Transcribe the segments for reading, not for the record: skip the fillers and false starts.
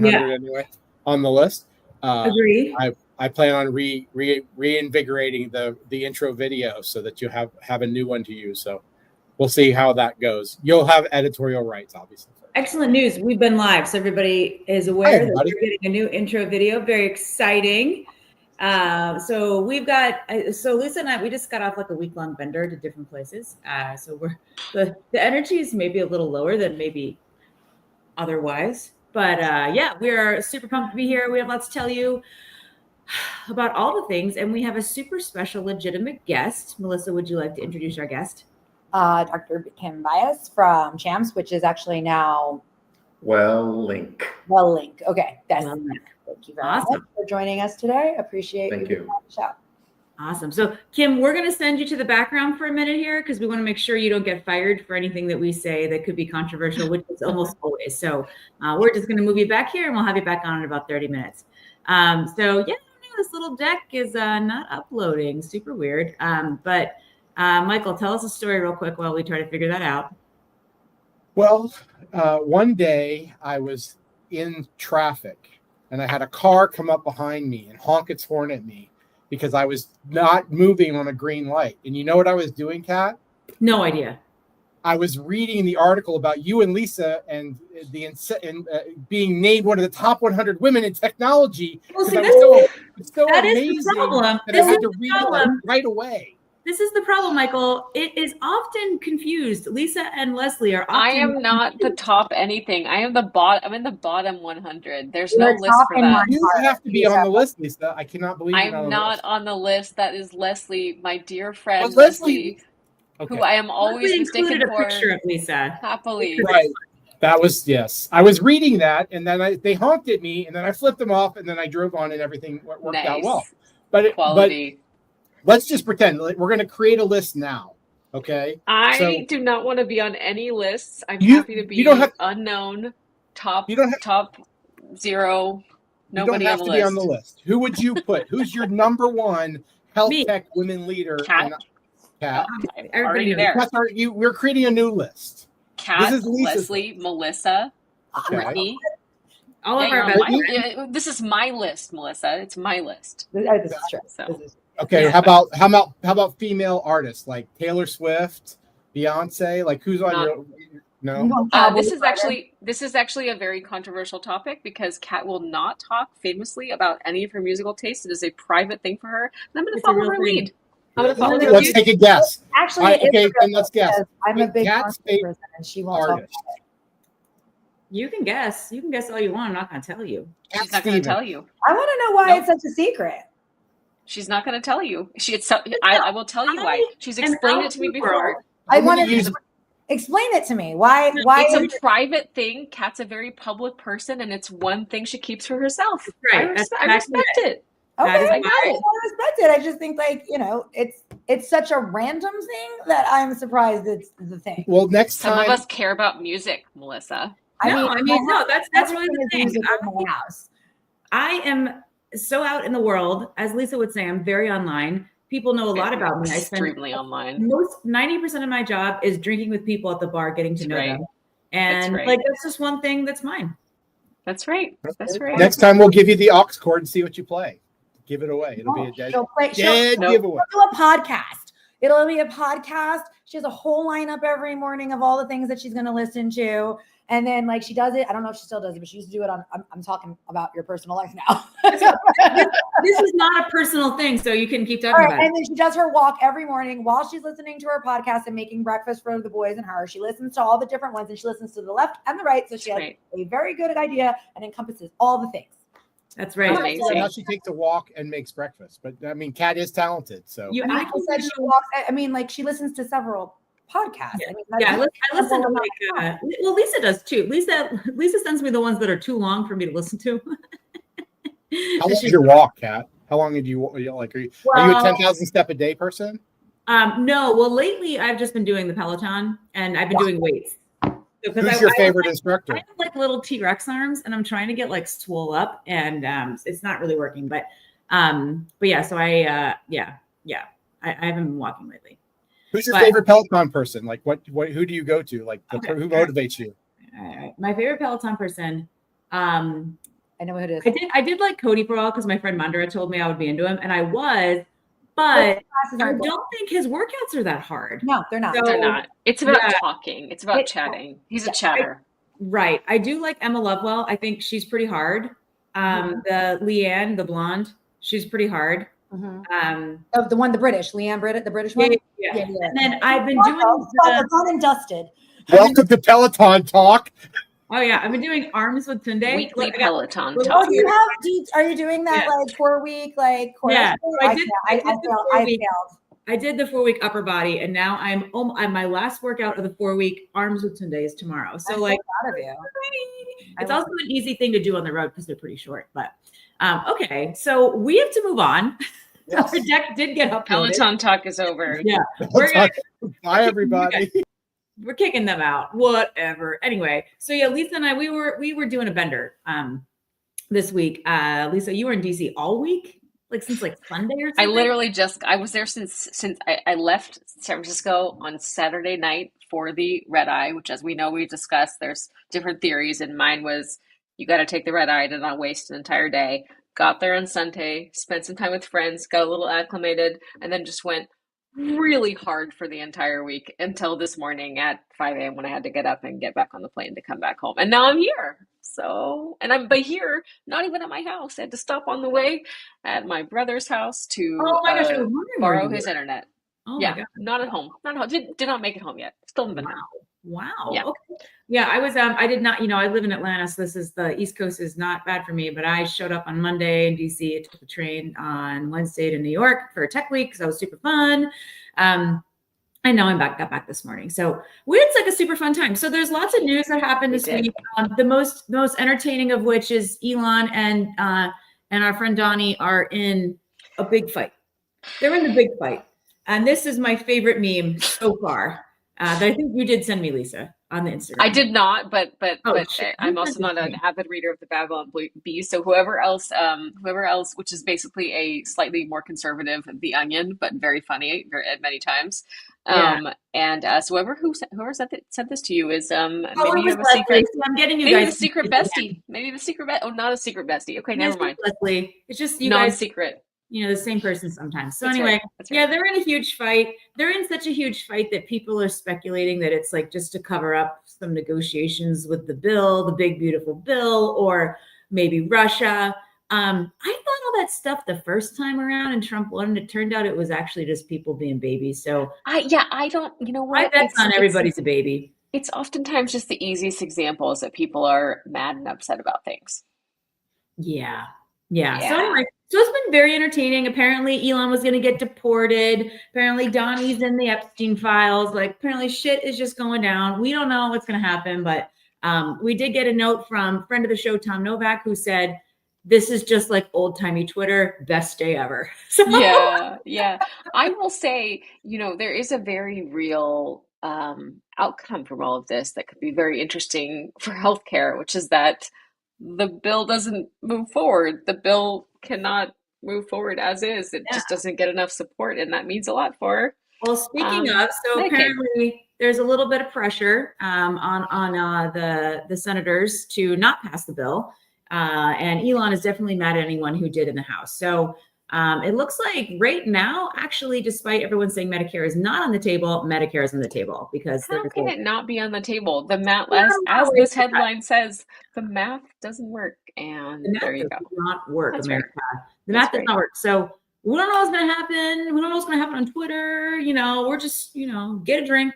anyway on the list. Agree. I plan on reinvigorating the intro video so that you have a new one to use. So we'll see how that goes. You'll have editorial rights, obviously. Excellent news. We've been live, so everybody is aware that we're getting a new intro video. Very exciting. So we've got, so Lisa and I, we just got off like a week-long bender to different places. So the energy is maybe a little lower than maybe otherwise, but yeah, we are super pumped to be here. We have lots to tell you about all the things, and we have a super special, legitimate guest. Melissa, would you like to introduce our guest? Dr. Kim Byas from CHAMPS, which is actually now Link. Okay, that's Link. Thank you very much for joining us today. Appreciate you being on the show. Awesome. So, Kim, we're going to send you to the background for a minute here because we want to make sure you don't get fired for anything that we say that could be controversial, which is almost always. So, we're just going to move you back here, and we'll have you back on in about 30 minutes. So, yeah, this little deck is not uploading. Super weird. But Michael, tell us a story real quick while we try to figure that out. Well, one day I was in traffic and I had a car come up behind me and honk its horn at me because I was not moving on a green light. And you know what I was doing, Kat? No idea. I was reading the article about you and Lisa and being named one of the top 100 women in technology. Well, see, it's so amazing that I had to read it right away. This is the problem, Michael. It is often confused. Lisa and Leslie are often I am not the top anything. I am the bottom. I'm in the bottom 100. There's no list for that. You have to be on the list, Lisa. I cannot believe I'm not on the list. That is Leslie, my dear friend Leslie, who I am always mistaken for. A picture of Lisa. Happily. Right. That was, yes. I was reading that, and then they honked at me, and then I flipped them off, and then I drove on, and everything worked out well. Quality. Let's just pretend we're going to create a list now, okay? I do not want to be on any lists. I'm happy to be unknown, top zero. Nobody you don't have to be on the list. Who would you put? Who's your number one health tech women leader? Kat. Everybody there. We're creating a new list. Kat, Leslie, Melissa, Brittany. All of our this is my list, Melissa. It's my list. This is true. So. Okay, how about female artists like Taylor Swift, Beyonce? Like who's on your no? This is actually a very controversial topic because Kat will not talk famously about any of her musical tastes. It is a private thing for her. And I'm going to follow her lead. I'm going to follow her lead. Let's take a guess. Actually, okay, then let's guess. I'm a big person, and she won't talk about it. You can guess. You can guess all you want. I'm not going to tell you. She's not going to tell you. I want to know why it's such a secret. She's not going to tell you. I will tell you why. She's explained it to me before. I want to explain it to me. Why? It's a private thing. Kat's a very public person, and it's one thing she keeps for herself. Right. I respect it. Okay, I respect it. I just think it's such a random thing that I'm surprised it's the thing. Well, next time some of us care about music, Melissa. That's really the thing. I am so out in the world, as Lisa would say, I'm very online. People know a lot about me. I spend extremely online. 90% of my job is drinking with people at the bar, getting to know them. And that's just one thing that's mine. That's right. That's right. Next time we'll give you the aux cord and see what you play. Give it away. It'll be a dead giveaway. We'll do a podcast. It'll be a podcast. She has a whole lineup every morning of all the things that she's going to listen to. And then she does it. I don't know if she still does it, but she used to do it on, I'm talking about your personal life now. This is not a personal thing, so you can keep talking about it. And then she does her walk every morning while she's listening to her podcast and making breakfast for the boys and her. She listens to all the different ones, and she listens to the left and the right. So she has a very good idea and encompasses all the things. That's right. Amazing. How she takes a walk and makes breakfast. But I mean, Kat is talented. So said she walks. She listens to several podcasts. I listen to Lisa does too. Lisa sends me the ones that are too long for me to listen to. How long is your walk, Kat? How long did you are you a 10,000 step a day person? No. Well, lately I've just been doing the Peloton and I've been doing weights. Who's your favorite instructor? I have little T-Rex arms, and I'm trying to get swole up, and it's not really working. But yeah. So I haven't been walking lately. Who's your favorite Peloton person? Who do you go to? Who motivates you? All right. My favorite Peloton person I know who it is. I did like Cody for a while because my friend Mandara told me I would be into him, and I was, but I don't think his workouts are that hard. No, they're not. So, They're not. It's about talking. It's about chatting. He's a chatter. Right. I do like Emma Lovewell. I think she's pretty hard. The Leanne, the blonde, she's pretty hard. The British, Leanne Britt, the British one. Yeah. And then I've been doing done and dusted. Welcome to Peloton Talk. Oh yeah, I've been doing arms with Tunde. Weekly Peloton Talk. Talk. Are you doing that like 4-week like course? Yeah. I failed. I did the 4-week upper body, and now I'm my last workout of the 4-week arms with Tunde is tomorrow. So I'm like, so proud of you. It's also an easy thing to do on the road because they're pretty short. But okay, so we have to move on. Yes. Our deck did get uploaded. Peloton Talk is over. Yeah, Bye everybody. We're kicking them out. Whatever. Anyway, so yeah, Lisa and I we were doing a bender this week. Lisa, you were in DC all week, like since like Sunday or something. I was there since I left San Francisco on Saturday night for the red eye, which, as we know, we've discussed, there's different theories, and mine was you got to take the red eye to not waste an entire day. Got there on Sunday, spent some time with friends, got a little acclimated, and then just went really hard for the entire week until this morning at 5 a.m. when I had to get up and get back on the plane to come back home. And now I'm here. So, and I'm here, not even at my house. I had to stop on the way at my brother's house to borrow his internet. Oh yeah, my God. Not at home. Not at home. Did not make it home yet. Still haven't been home. Wow. Yeah. Okay. Yeah, I was I did not, I live in Atlanta, so this is the East Coast is not bad for me, but I showed up on Monday in DC. I took the train on Wednesday to New York for a tech week because that was super fun. And now got back this morning. So it's like a super fun time. So there's lots of news that happened this week. The most entertaining of which is Elon and our friend Donnie are in a big fight. They're in the big fight. And this is my favorite meme so far. That I think you did send me, Lisa, on the Instagram. I did not, but I'm also not an avid reader of the Babylon Bee. So whoever else, which is basically a slightly more conservative The Onion, but very funny at many times. And so whoever sent this to you is maybe you have a secret. I'm getting you maybe guys the secret bestie. Maybe the secret not a secret bestie. Okay, never mind. Leslie. It's just you non-secret. The same person sometimes. So That's anyway, right. That's right. They're in a huge fight. They're in such a huge fight that people are speculating that it's like just to cover up some negotiations with the bill, the big, beautiful bill, or maybe Russia. I thought all that stuff the first time around and Trump won, and it turned out it was actually just people being babies. So I don't, you know what? That's not everybody's a baby. It's oftentimes just the easiest example is that people are mad and upset about things. Yeah. So anyway, it's been very entertaining. Apparently Elon was going to get deported. Apparently Donnie's in the Epstein files. Like apparently shit is just going down. We don't know what's going to happen, but we did get a note from friend of the show, Tom Novak, who said, this is just like old timey Twitter, best day ever. So Yeah. I will say, there is a very real outcome from all of this that could be very interesting for healthcare, which is that the bill doesn't move forward. The bill cannot move forward as is. It just doesn't get enough support, and that means a lot for her. Well, speaking of, so apparently there's a little bit of pressure on the senators to not pass the bill, and Elon is definitely mad at anyone who did in the House. So it looks like right now, actually, despite everyone saying Medicare is not on the table, Medicare is on the table because how can it not be on the table? The math, as this headline says, the math doesn't work, and there you go. Not work, That's America. Right. The math does not work. So we don't know what's going to happen. We don't know what's going to happen on Twitter. We're just get a drink,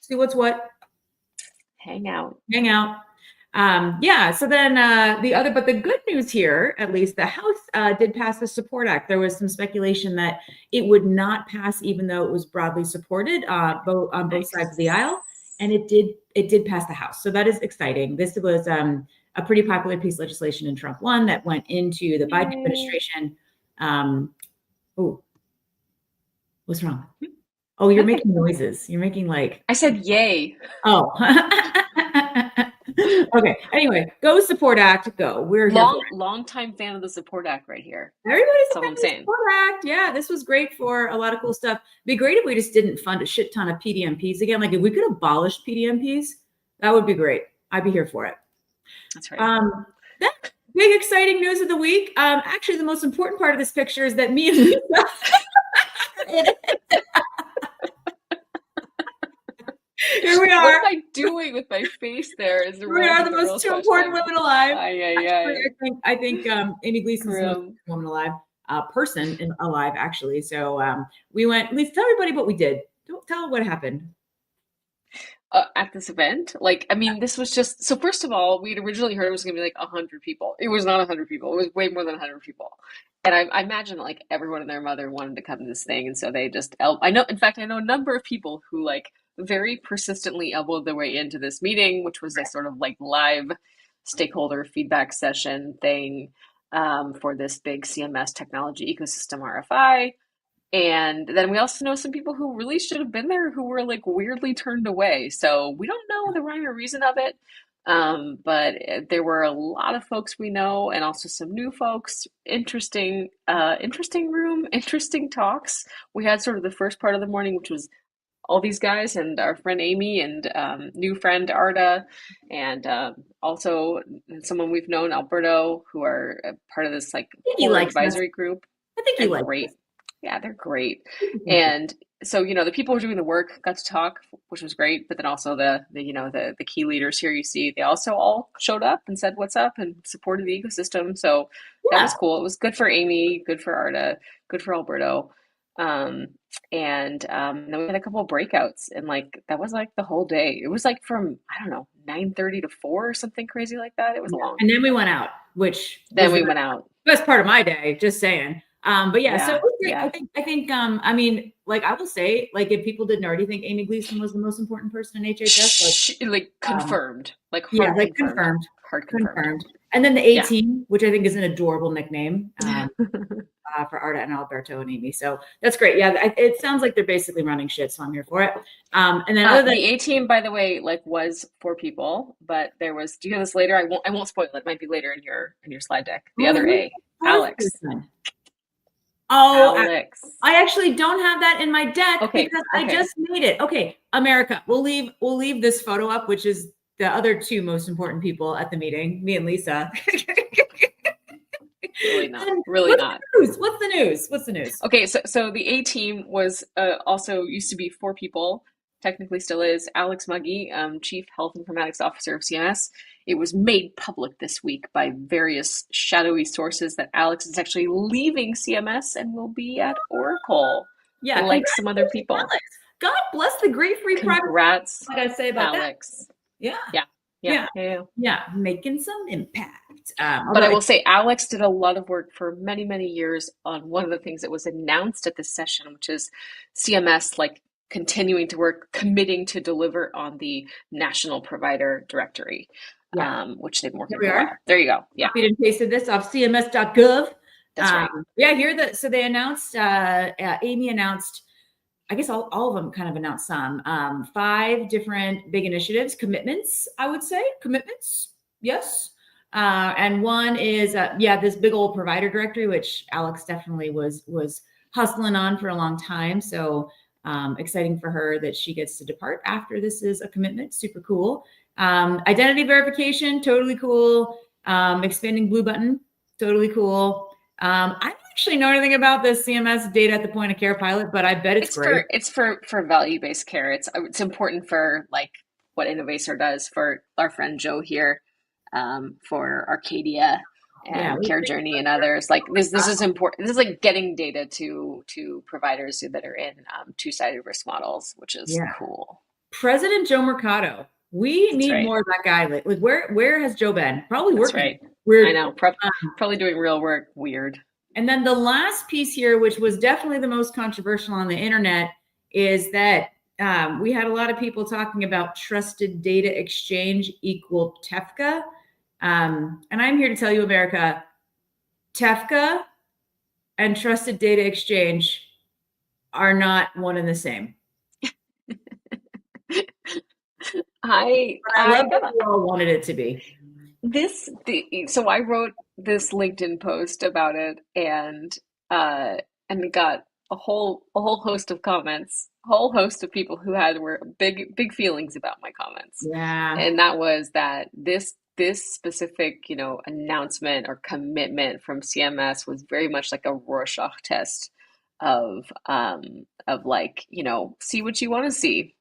see what's what, hang out. So then but the good news here, at least the House did pass the Support Act. There was some speculation that it would not pass, even though it was broadly supported on both sides of the aisle. And it did pass the House. So that is exciting. This was a pretty popular piece of legislation in Trump 1 that went into the Biden administration. What's wrong? Oh, you're making noises. You're making like... I said yay. Oh. Okay. Anyway, go Support Act. Go. We're long time fan of the Support Act right here. Everybody's That's all I'm saying. Support Act. Yeah, this was great for a lot of cool stuff. It'd be great if we just didn't fund a shit ton of PDMPs again. Like if we could abolish PDMPs, that would be great. I'd be here for it. That's right. big exciting news of the week. Actually, the most important part of this picture is that me and Lisa. Here we are. What am I doing with my face there? Is We are the most two important women alive. Actually, I think Amy Gleason's the most Grim. woman alive, alive, actually. So we went. Lisa, tell everybody what we did. Don't tell what happened. At this event, this was just, so first of all, we'd originally heard it was going to be like 100 people. It was not 100 people. It was way more than 100 people. And I imagine like everyone and their mother wanted to come to this thing. And so they just, I know a number of people who like very persistently elbowed their way into this meeting, which was a sort of like live stakeholder feedback session thing for this big CMS technology ecosystem RFI. And then we also know some people who really should have been there who were like weirdly turned away. So we don't know the rhyme or reason of it. But there were a lot of folks we know and also some new folks. Interesting room, interesting talks. We had sort of the first part of the morning, which was all these guys and our friend Amy and new friend Arda, and also someone we've known, Alberto, who are part of this like whole advisory group. I think he likes great. Yeah, they're great. And so, the people who are doing the work got to talk, which was great. But then also the key leaders here you see, they also all showed up and said what's up and supported the ecosystem. So that was cool. It was good for Amy, good for Arda, good for Alberto. And then we had a couple of breakouts, and like that was like the whole day. It was like from 9:30 to 4 or something crazy like that. It was long. And then we went out, best part of my day, just saying. But so I think I mean, like I will say, like if people didn't already think Amy Gleason was the most important person in HHS, confirmed, confirmed. And then the A team, which I think is an adorable nickname for Arda and Alberto and Amy. So that's great. Yeah, it sounds like they're basically running shit, so I'm here for it. And then the A team, by the way, was 4 people, but there was. Do you hear this later? I won't spoil it. It might be later in your slide deck. The other A, Alex. Oh, Alex. I actually don't have that in my deck because I just made it. Okay, America. We'll leave this photo up, which is the other 2 most important people at the meeting, me and Lisa. Really not. What's the news? Okay, so the A team was also used to be 4 people. Technically still is. Alex Muggy, Chief Health Informatics Officer of CMS. It was made public this week by various shadowy sources that Alex is actually leaving CMS and will be at Oracle. Yeah, like some other people. Alex. God bless the grief-free private. Congrats, what I say about Alex. That. Yeah, making some impact. But I will say, Alex did a lot of work for many, many years on one of the things that was announced at this session, which is CMS continuing to work, committing to deliver on the National Provider Directory. Which they've been working for a while. There you go. Yeah. Copied and pasted this off cms.gov. That's right. So they announced, Amy announced, I guess all of them kind of announced some, 5 different big initiatives, commitments, I would say. Commitments, yes. And one is, this big old provider directory, which Alex definitely was hustling on for a long time. So exciting for her that she gets to depart after this is a commitment. Super cool. Identity verification, totally cool. Expanding blue button, totally cool. I don't actually know anything about this CMS data at the point of care pilot, but I bet it's great. It's for value-based care. It's important for what Innovacer does for our friend Joe here, for Arcadia and Care Journey and others. This is important. This is getting data to providers that are in 2-sided risk models, which is cool. President Joe Mercado. We need more of that guy. Where has Joe been? Probably working. That's right. Weird. I know. Probably doing real work. Weird. And then the last piece here, which was definitely the most controversial on the internet, is that we had a lot of people talking about trusted data exchange equal TEFCA. And I'm here to tell you, America, TEFCA and trusted data exchange are not one and the same. I love that you all wanted it to be. So I wrote this LinkedIn post about it, and it got a whole host of comments, a whole host of people who were big feelings about my comments. Yeah. And that was that this this specific, announcement or commitment from CMS was very much like a Rorschach test of like, see what you want to see.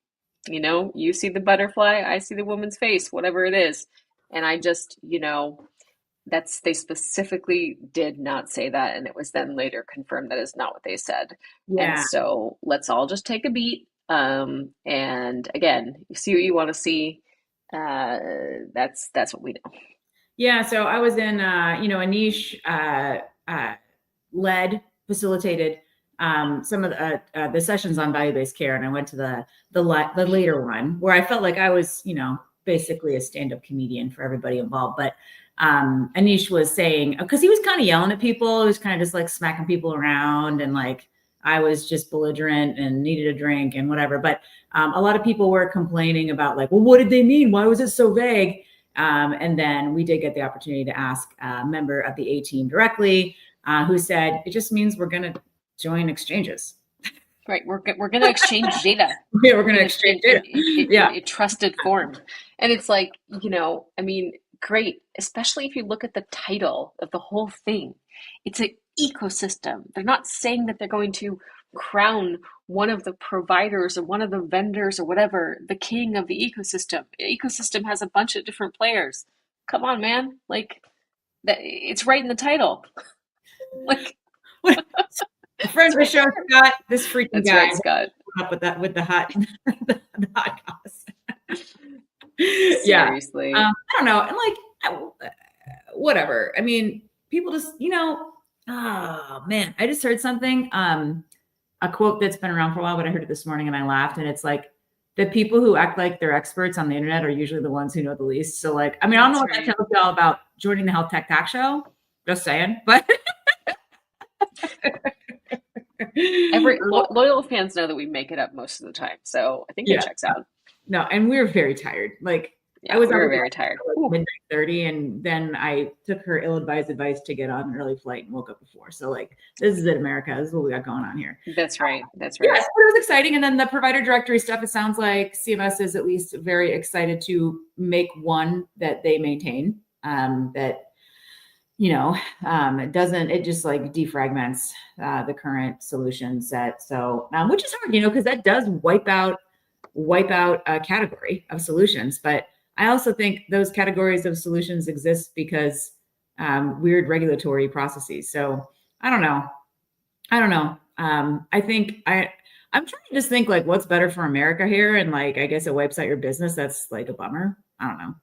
You see the butterfly, I see the woman's face, whatever it is. And I just, they specifically did not say that. And it was then later confirmed that is not what they said. And Yeah. so let's all just take a beat. And again, you see what you want to see. That's what we know. Yeah. So I was in, Anish led, facilitated some of the sessions on value-based care, and I went to the later one where I felt like I was, basically a stand-up comedian for everybody involved. But Anish was saying, because he was kind of yelling at people, he was kind of just like smacking people around, and like I was just belligerent and needed a drink and whatever. But a lot of people were complaining about like, well, what did they mean? Why was it so vague? And then we did get the opportunity to ask a member of the A team directly, who said, it just means we're going to join exchanges. Right. We're going to exchange data. Yeah, we're going to exchange data. In a trusted form. And it's like, great, especially if you look at the title of the whole thing. It's an ecosystem. They're not saying that they're going to crown one of the providers or one of the vendors or whatever the king of the ecosystem. The ecosystem has a bunch of different players. Come on, man. Like, that, it's right in the title. Like, friend of the show, Scott. This freaking that's guy. Right, Scott. Up with that, with the hot, the hot goss. Seriously. Yeah. I don't know. And like, whatever. I mean, people just, oh man, I just heard something, a quote that's been around for a while, but I heard it this morning and I laughed. And it's like, the people who act like they're experts on the internet are usually the ones who know the least. So like, I mean, I don't know what that tells y'all about joining the Health Tech Talk Show. Just saying, but. Loyal fans know that we make it up most of the time, so I think it checks out. No, and we were very tired. Like we were very tired. Like midnight 30, and then I took her ill-advised advice to get on an early flight and woke up before. So like, this is it, America. This is what we got going on here. That's right. That's right. Yeah, so it was exciting. And then the provider directory stuff. It sounds like CMS is at least very excited to make one that they maintain. That. It just like defragments the current solution set. So, which is hard, because that does wipe out a category of solutions. But I also think those categories of solutions exist because weird regulatory processes. So I don't know. I think I'm trying to just think like what's better for America here. And like, I guess it wipes out your business. That's like a bummer. I don't know.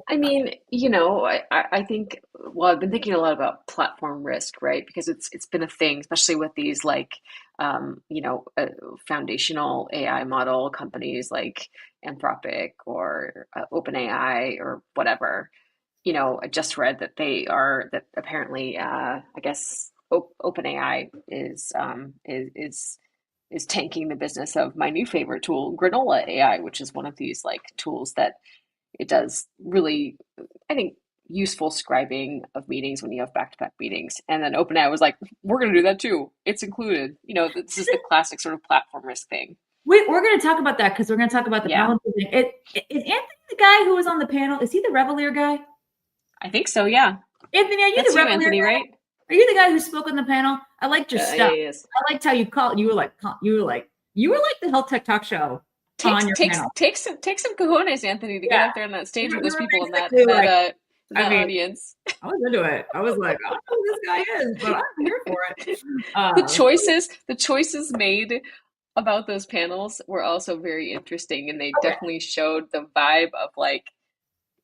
I mean, I think, well, I've been thinking a lot about platform risk, right? Because it's been a thing, especially with these like, foundational AI model companies like Anthropic or OpenAI or whatever. I just read that that apparently, I guess OpenAI is tanking the business of my new favorite tool, Granola AI, which is one of these like tools that it does really, I think, useful scribing of meetings when you have back-to-back meetings. And then OpenAI was like, we're going to do that too. It's included. This is the classic sort of platform risk thing. We're going to talk about that because we're going to talk about the panel thing. Is Anthony the guy who was on the panel? Is he the Revelier guy? I think so, yeah. Anthony, are you That's the Revelier Anthony, guy? right? Are you the guy who spoke on the panel? I liked your stuff. Yeah, I liked how you called. You were like the Health Tech Talk Show. Take some cojones, Anthony, to get up there on that stage with those people in that audience. I was into it. I was like, I don't know who this guy is, but I'm here for it. The choices made about those panels were also very interesting, and they definitely showed the vibe of like,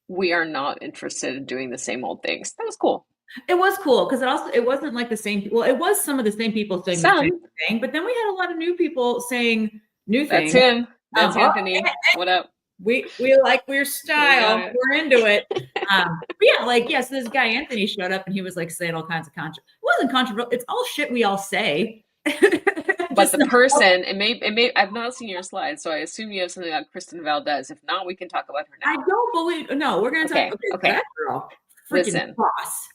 we are not interested in doing the same old things. That was cool. It was cool because it wasn't like the same. Well, it was some of the same people saying the same thing, but then we had a lot of new people saying new things. That's him. That's Anthony. What up? We like your style. We're into it. So this guy Anthony showed up and he was like saying all kinds of it wasn't controversial. It's all shit we all say. But the person, it may. I've not seen your slides, so I assume you have something about Kristen Valdez. If not, we can talk about her now. I don't believe. No, we're going to talk. Okay. That girl, listen, boss.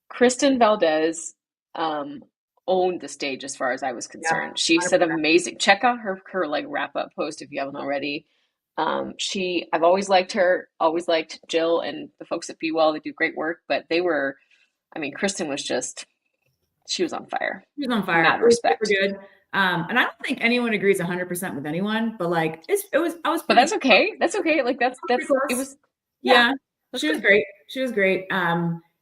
Kristen Valdez owned the stage as far as I was concerned. She said amazing. Check out her like wrap up post if you haven't already. I've always liked her, always liked Jill and the folks at Be Well. They do great work, but Kristen was she was on fire. She was on In that fire. It was respect. super good. And I don't think anyone agrees 100% with anyone, but like I was But pretty that's okay. That's okay. Like that's pretty close. it was. Yeah, that's she was good. great. She was great.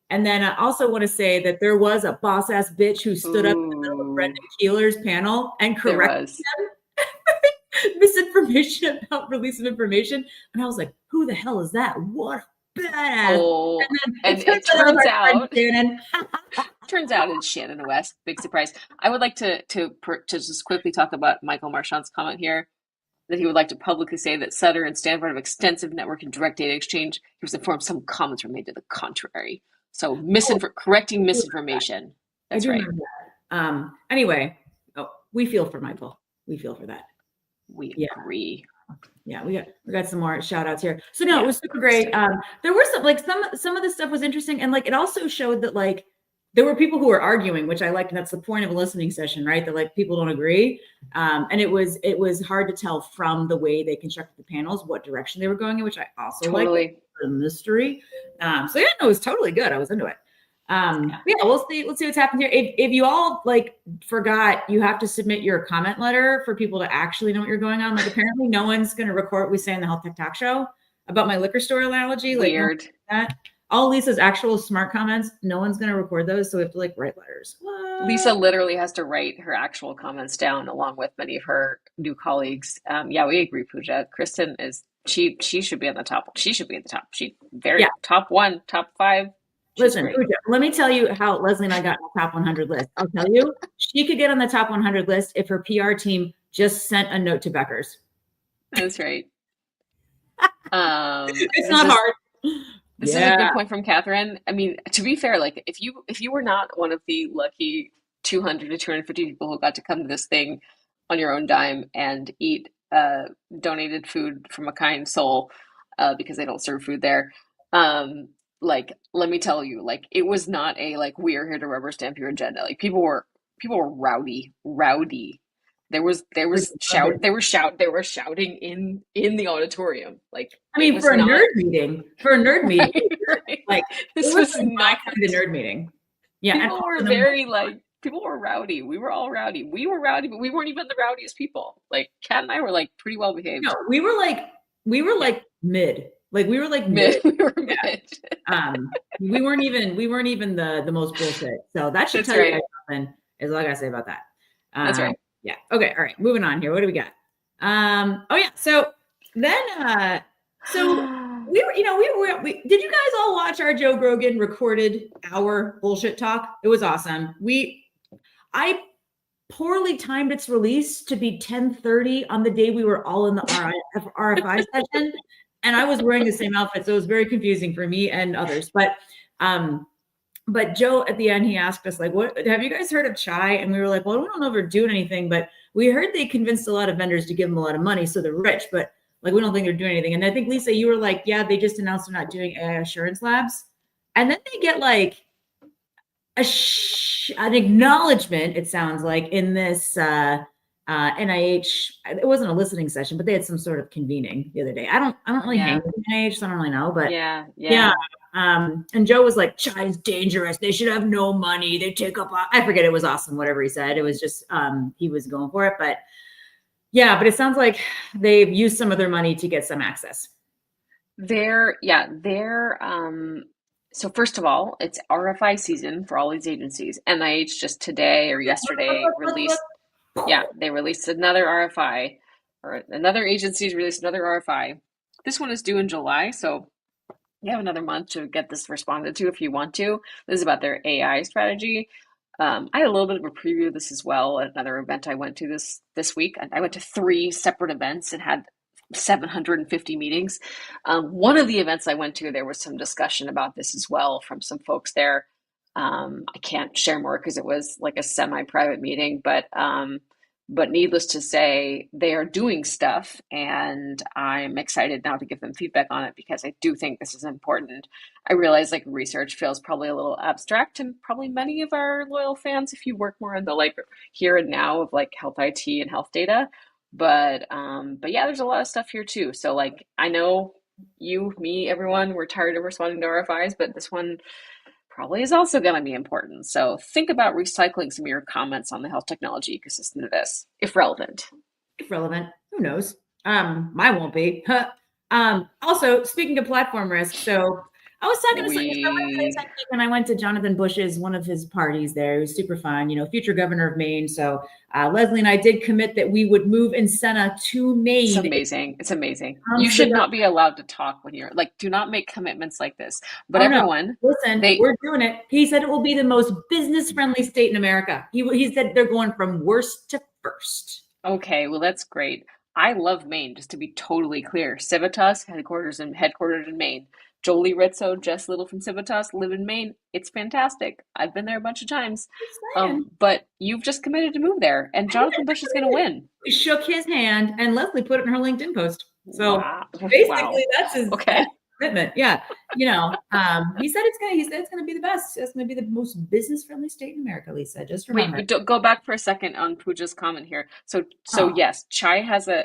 And then I also want to say that there was a boss ass bitch who stood up in the middle of Brendan Keeler's panel and There corrected was. them misinformation about release of information. And I was like, who the hell is that? What a badass. Oh, and it turns out it's Shannon West. Big surprise. I would like to just quickly talk about Michael Marchand's comment here, that he would like to publicly say that Sutter and Stanford have extensive network and direct data exchange. He was informed some comments were made to the contrary. So correcting misinformation. That's right. Anyway, we feel for Michael. We feel for that. We agree. Yeah, we got some more shout outs here. So no, it was super great. There were some of the stuff was interesting, and like it also showed that like there were people who were arguing, which I liked, and that's the point of a listening session, right? That like people don't agree. And it was hard to tell from the way they constructed the panels what direction they were going in, which I also liked. The mystery. So yeah, no, it was totally good. I was into it. We'll see. Let's see what's happened here. If you all like forgot, you have to submit your comment letter for people to actually know what you're going on. Like apparently no one's going to record what we say in the Health Tech Talk Show about my liquor store analogy. Weird. Like that. All Lisa's actual smart comments, no one's going to record those. So we have to like write letters. What? Lisa literally has to write her actual comments down along with many of her new colleagues. We agree, Pooja. Kristen she should be on the top. She should be at the top. Top 1, top 5. Listen, Pooja, let me tell you how Leslie and I got on the top 100 list. I'll tell you, she could get on the top 100 list if her PR team just sent a note to Becker's. That's right. It's not hard. This is a good point from Catherine. I mean, to be fair, like if you were not one of the lucky 200 to 250 people who got to come to this thing on your own dime and eat donated food from a kind soul, because they don't serve food there, like let me tell you, like it was not a like we are here to rubber stamp your agenda. Like people were rowdy. There was shouting in the auditorium. Like I mean, for a nerd meeting, right. like this was not kind of nerd meeting. Yeah, people were rowdy. We were all rowdy. We were rowdy, but we weren't even the rowdiest people. Like Kat and I were like pretty well behaved. No, we were like mid. Like we were like mid. We were mid. We weren't even the most bullshit. So that should tell you guys something. Is all I gotta say about that. That's right. Yeah. Okay. All right. Moving on here. What do we got? So then, did you guys all watch our Joe Rogan recorded hour bullshit talk? It was awesome. I poorly timed its release to be 10:30 on the day we were all in the RFI session. And I was wearing the same outfit. So it was very confusing for me and others, but Joe, at the end, he asked us, like, what have you guys heard of chai? And we were like, well, we don't know if they're doing anything, but we heard they convinced a lot of vendors to give them a lot of money. So they're rich, but like, we don't think they're doing anything. And I think, Lisa, you were like, yeah, they just announced they're not doing AI assurance labs. And then they get like an acknowledgement, it sounds like, in this NIH. It wasn't a listening session, but they had some sort of convening the other day. I don't really hang with NIH, so I don't really know, but yeah. And Joe was like, chai's dangerous. They should have no money. They take up, I forget, it was awesome, whatever he said. It was just, he was going for it. But yeah, but it sounds like they've used some of their money to get some access. So first of all, it's RFI season for all these agencies. NIH just today or yesterday released, they released another RFI, or another agency's released another RFI. This one is due in July, so you have another month to get this responded to if you want to. This is about their AI strategy. I had a little bit of a preview of this as well at another event I went to this week. I went to 3 separate events and had 750 meetings. One of the events I went to, there was some discussion about this as well from some folks there. I can't share more because it was like a semi-private meeting, but needless to say, they are doing stuff, and I'm excited now to give them feedback on it because I do think this is important. I realize like research feels probably a little abstract to probably many of our loyal fans if you work more in the like here and now of like health IT and health data, But yeah, there's a lot of stuff here too. So like, I know you, me, everyone, we're tired of responding to RFIs, but this one probably is also going to be important. So think about recycling some of your comments on the health technology ecosystem to this, if relevant. If relevant, who knows? Mine won't be. Also, speaking of platform risk, so I was talking to someone when I went to Jonathan Bush's, one of his parties there. It was super fun, future governor of Maine. So Leslie and I did commit that we would move Ensenna to Maine. It's amazing. It's amazing. You should not be allowed to talk when you're like, do not make commitments like this. But everyone, no. Listen, we're doing it. He said it will be the most business-friendly state in America. He said they're going from worst to first. Okay, well, that's great. I love Maine, just to be totally clear. Civitas, headquartered in Maine. Jolie Rizzo, Jess Little from Civitas, live in Maine. It's fantastic. I've been there a bunch of times. But you've just committed to move there, and Jonathan Bush is going to win. We shook his hand, and Leslie put it in her LinkedIn post. So basically, that's his commitment. Yeah, he said it's going to be the best. It's going to be the most business-friendly state in America. Lisa, just remember. Wait, go back for a second on Pooja's comment here. So yes, Chai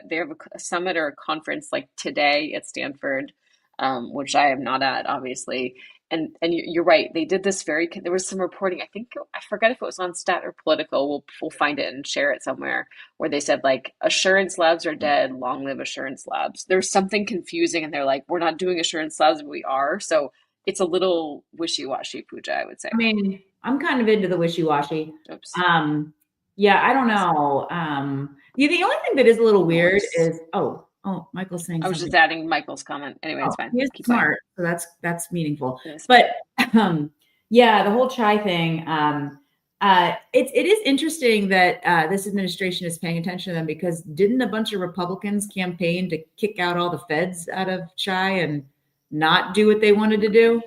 they have a summit or a conference like today at Stanford, which I am not at, obviously. And you're right. They did this there was some reporting. I forget if it was on Stat or Political. We'll find it and share it somewhere, where they said like assurance labs are dead. Long live assurance labs. There's something confusing, and they're like, we're not doing assurance labs, but we are. So it's a little wishy-washy, Pooja, I would say. I mean, I'm kind of into the wishy-washy. Oops. Yeah, I don't know. The only thing that is a little weird is Michael's saying. I was just adding Michael's comment. Anyway, it's fine. He's smart, so that's meaningful. But the whole Chai thing. It is interesting that this administration is paying attention to them, because didn't a bunch of Republicans campaign to kick out all the feds out of Chai and not do what they wanted to do?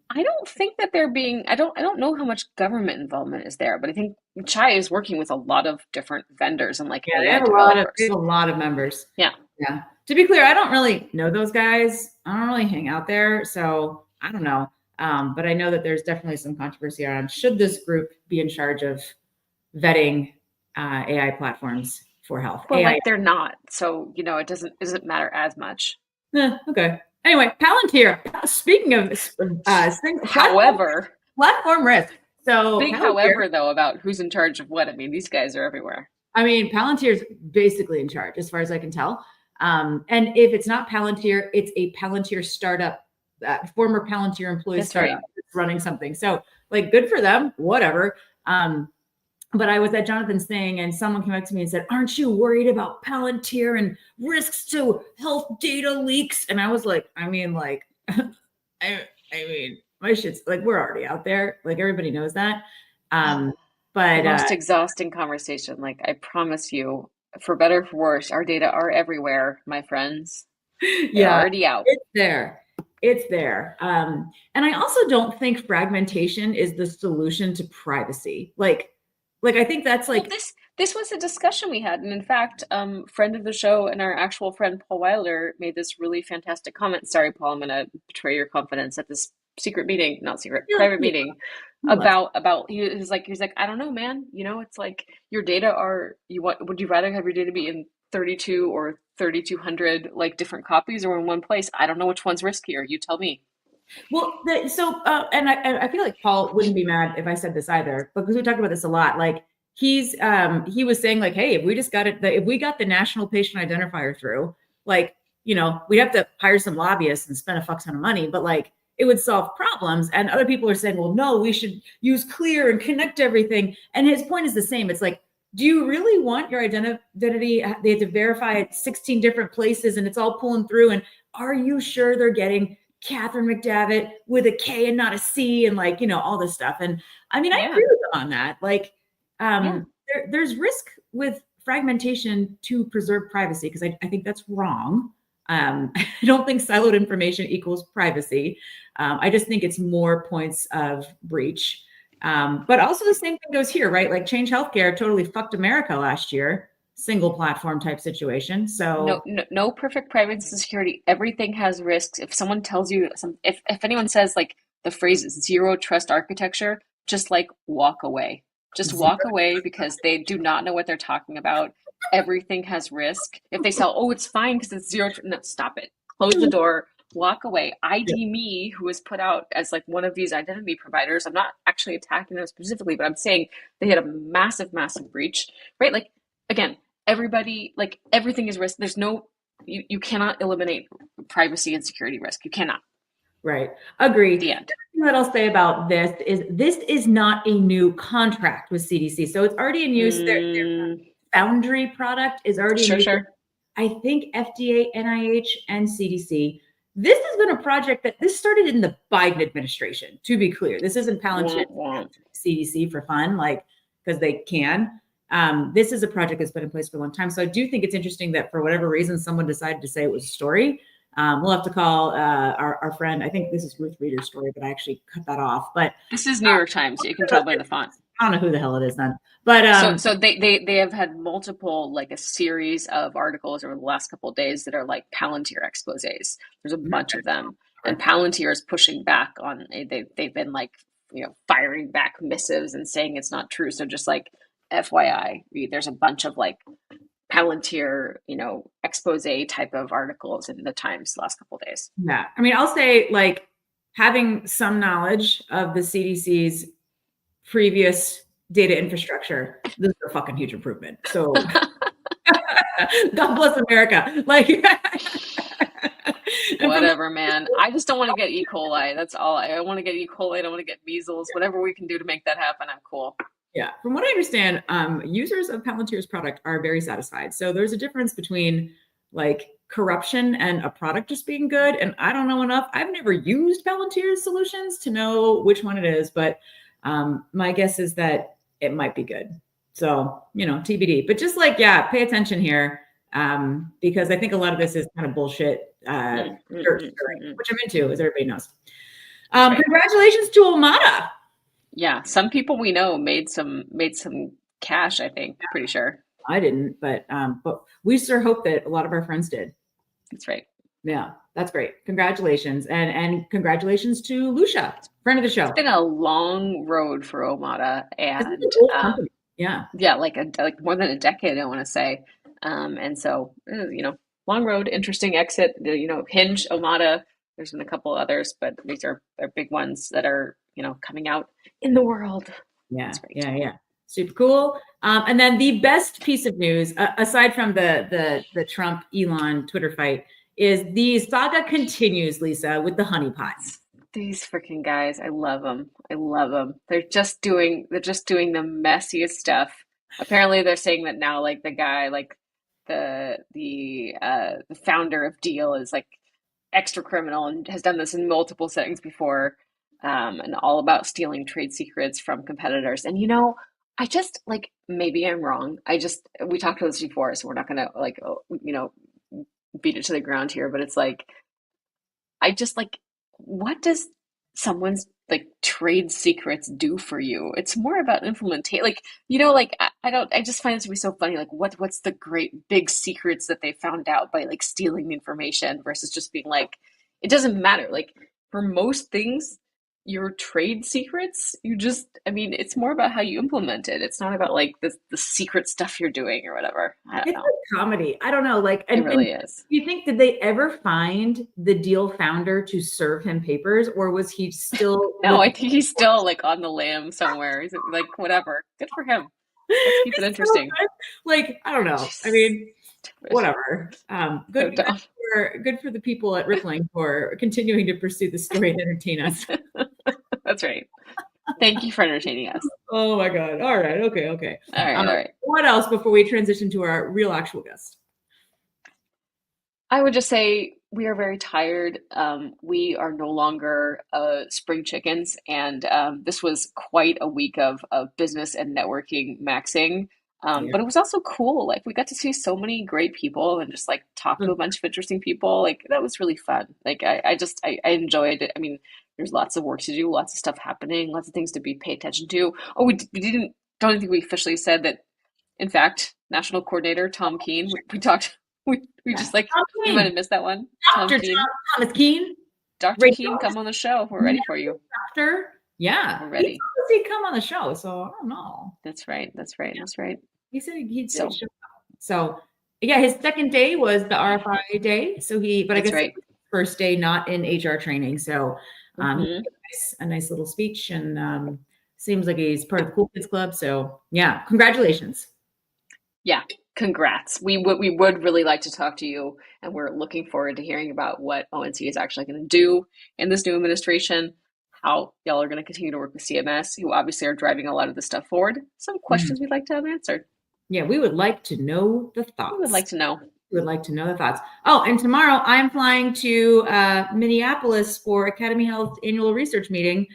I don't think that they're being. I don't know how much government involvement is there, but I think Chai is working with a lot of different vendors and they have a lot of members. Yeah. Yeah. To be clear, I don't really know those guys. I don't really hang out there, so I don't know. But I know that there's definitely some controversy around should this group be in charge of vetting AI platforms for health. Well, they're not, so it doesn't matter as much. Okay. Anyway, Palantir. Speaking of however, platform risk. So big however though about who's in charge of what. I mean, these guys are everywhere. I mean, Palantir's basically in charge, as far as I can tell. And if it's not Palantir, it's a Palantir startup, former Palantir employee startup that's running something. So like, good for them, whatever. But I was at Jonathan's thing, and someone came up to me and said, aren't you worried about Palantir and risks to health data leaks? And I was like, I mean, my shit's like, we're already out there. Like, everybody knows that. But the most exhausting conversation. Like, I promise you, for better or for worse, our data are everywhere, my friends. They're already out. It's there. And I also don't think fragmentation is the solution to privacy. Like I think that's like, well, this was a discussion we had. And in fact, friend of the show and our actual friend, Paul Wilder, made this really fantastic comment. Sorry, Paul, I'm going to betray your confidence at this private meeting about he was like, I don't know, man. It's like your data would you rather have your data be in 32 or 3,200 like different copies, or in one place? I don't know which one's riskier. You tell me. Well, and I feel like Paul wouldn't be mad if I said this either, because we talked about this a lot. Like he was saying like, hey, if we got the national patient identifier through, like, we'd have to hire some lobbyists and spend a fuck ton of money, but like it would solve problems. And other people are saying, well, no, we should use Clear and connect everything. And his point is the same. It's like, do you really want your identity? They have to verify at 16 different places and it's all pulling through. And are you sure they're getting Catherine McDavitt with a K and not a C, and like, all this stuff. And I mean, I agree with them on that. Like, there's risk with fragmentation to preserve privacy, because I think that's wrong. I don't think siloed information equals privacy. I just think it's more points of breach. But also the same thing goes here, right? Like Change Healthcare totally fucked America last year. Single platform type situation. So no perfect privacy and security. Everything has risks. If someone tells you if anyone says like the phrase zero trust architecture, just like walk away. Just walk away, because they do not know what they're talking about. everything has risk. If they sell, oh, it's fine because it's zero, no, stop it. Close the door, walk away. ID Me, who was put out as like one of these identity providers. I'm not actually attacking them specifically, but I'm saying they had a massive, massive breach, right? Like, again, everybody, like everything is risk. There's no, you cannot eliminate privacy and security risk. You cannot. Right. Agreed. The end. What I'll say about this is not a new contract with CDC. So it's already in use. Their Foundry product is already in use. Sure. I think FDA, NIH, and CDC. This has been a project that this started in the Biden administration, to be clear. This isn't Palantir CDC for fun, like, because they can. This is a project that's been in place for a long time. So I do think it's interesting that for whatever reason, someone decided to say it was a story. We'll have to call our friend. I think this is Ruth Reader's story, but I actually cut that off. But this is New York Times. You can tell by the font. I don't know who the hell it is then. But so they have had multiple, like a series of articles over the last couple of days that are like Palantir exposés. There's a bunch of them, and Palantir is pushing back on. They've been like, firing back missives and saying it's not true. So just like FYI, there's a bunch of like Palantir, expose type of articles in the Times the last couple of days. Yeah, I mean, I'll say like having some knowledge of the CDC's previous data infrastructure, this is a fucking huge improvement. So God bless America. Like whatever, man. I just don't want to get E. coli. That's all. I want to get E. coli. I don't want to get measles. Whatever we can do to make that happen, I'm cool. Yeah. From what I understand, users of Palantir's product are very satisfied. So there's a difference between like corruption and a product just being good. And I don't know enough. I've never used Palantir's solutions to know which one it is, but my guess is that it might be good. So, TBD, but just like, pay attention here. Because I think a lot of this is kind of bullshit, which I'm into, as everybody knows. Congratulations to Omada. Yeah, some people we know made some cash, I think. Pretty sure. I didn't, but we sure hope that a lot of our friends did. That's right. Yeah, that's great. Congratulations. And congratulations to Lucia, friend of the show. It's been a long road for Omada, and like more than a decade, I want to say. And so, long road, interesting exit, Hinge, Omada, there's been a couple others, but these are big ones that are, coming out in the world. Yeah. Super cool. And then the best piece of news, aside from the Trump Elon Twitter fight, is the saga continues, Lisa, with the honeypots. These freaking guys, I love them. They're just doing the messiest stuff. Apparently they're saying that now, like the guy, like the founder of Deal is like extra criminal and has done this in multiple settings before, and all about stealing trade secrets from competitors. And I just like, maybe I'm wrong. We talked about this before, so we're not gonna like, beat it to the ground here, but it's like, I just like, what does someone's like trade secrets do for you? It's more about implementation. Like, I just find it to be so funny. Like what's the great big secrets that they found out by like stealing the information versus just being like, it doesn't matter. Like for most things, your trade secrets, it's more about how you implement it. It's not about like the secret stuff you're doing or whatever. I don't know. Like comedy. I don't know. Like, it really is. Do you think, did they ever find the Deal founder to serve him papers, or was he still? No, I think he's still like on the lam somewhere. He's like, whatever. Good for him. Let's keep it interesting. So like, I don't know. I mean, whatever. Good for the people at Rippling for continuing to pursue the story and entertain us. That's right. Thank you for entertaining us. Oh my God. All right. Okay. All right. What else before we transition to our real actual guest? I would just say we are very tired. We are no longer spring chickens. And this was quite a week of business and networking maxing. But it was also cool. Like we got to see so many great people and just like talk to a bunch of interesting people. Like that was really fun. Like I enjoyed it. I mean, there's lots of work to do, lots of stuff happening, lots of things to pay attention to. Oh, don't think we officially said that. In fact, National Coordinator Tom Keene, we talked. We just like, you might have missed that one. Dr. Thomas Keene. Dr. Keene, come on the show. We're ready for you. Doctor. Yeah. We're ready. He come on the show, so I don't know. That's right. He said he'd so, show So yeah, his second day was the RFI day. So but I That's guess right. first day not in HR training. So he Mhm. gave a nice little speech, and seems like he's part of the Cool Kids Club. So yeah, congratulations. Yeah, congrats. We would really like to talk to you, and we're looking forward to hearing about what ONC is actually going to do in this new administration, how y'all are going to continue to work with CMS, who obviously are driving a lot of this stuff forward. Some questions we'd like to have answered. Yeah, we would like to know the thoughts. We would like to know. We would like to know the thoughts. Oh, and tomorrow I'm flying to Minneapolis for Academy Health annual research meeting.